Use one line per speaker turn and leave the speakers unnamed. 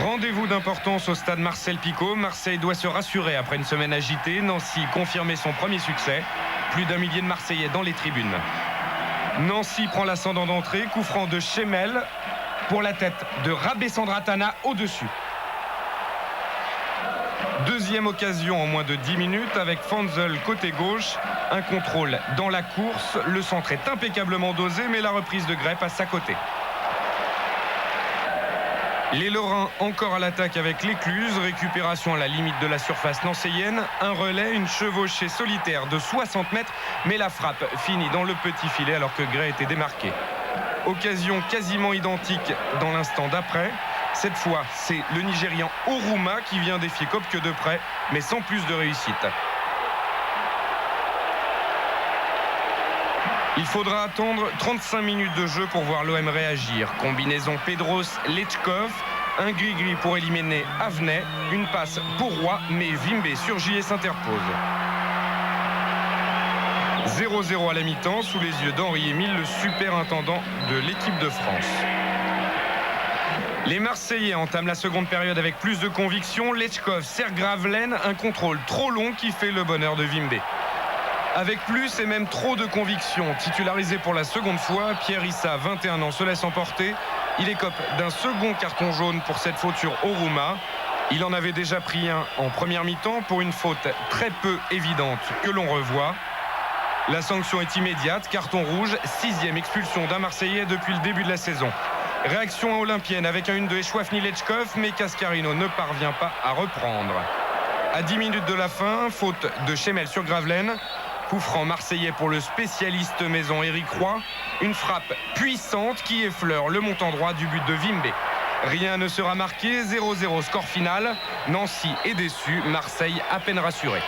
Rendez-vous d'importance au stade Marcel Picot. Marseille doit se rassurer après une semaine agitée. Nancy confirmait son premier succès. Plus d'1 millier de Marseillais dans les tribunes. Nancy prend l'ascendant d'entrée. Coup franc de Chemel pour la tête de Rabé Sandratana au-dessus. Deuxième occasion en moins de 10 minutes avec Fanzel côté gauche. Un contrôle dans la course. Le centre est impeccablement dosé, mais la reprise de Grey passe à côté. Les Lorrains encore à l'attaque avec l'Écluse. Récupération à la limite de la surface nancéienne. Un relais, une chevauchée solitaire de 60 mètres. Mais la frappe finit dans le petit filet alors que Grey était démarqué. Occasion quasiment identique dans l'instant d'après. Cette fois, c'est le Nigérian Oruma qui vient défier Kopke de près, mais sans plus de réussite. Il faudra attendre 35 minutes de jeu pour voir l'OM réagir. Combinaison Pedros-Lechkov, un gris-gris pour éliminer Avenay, une passe pour Roy, mais Vimbe surgit et s'interpose. 0-0 à la mi-temps, sous les yeux d'Henri Émile, le superintendant de l'équipe de France. Les Marseillais entament la seconde période avec plus de conviction. Lechkov sert Gravelaine, un contrôle trop long qui fait le bonheur de Vimbe. Avec plus et même trop de conviction, titularisé pour la seconde fois, Pierre Issa, 21 ans, se laisse emporter. Il écope d'un second carton jaune pour cette faute sur Oruma. Il en avait déjà pris un en première mi-temps pour une faute très peu évidente que l'on revoit. La sanction est immédiate, carton rouge, 6e expulsion d'un Marseillais depuis le début de la saison. Réaction olympienne avec un 1 de Echouafni-Lechkov, mais Cascarino ne parvient pas à reprendre. À 10 minutes de la fin, faute de Chemel sur Gravelaine. Coup franc marseillais pour le spécialiste maison Éric Roy. Une frappe puissante qui effleure le montant droit du but de Vimbe. Rien ne sera marqué, 0-0 score final. Nancy est déçu, Marseille à peine rassuré.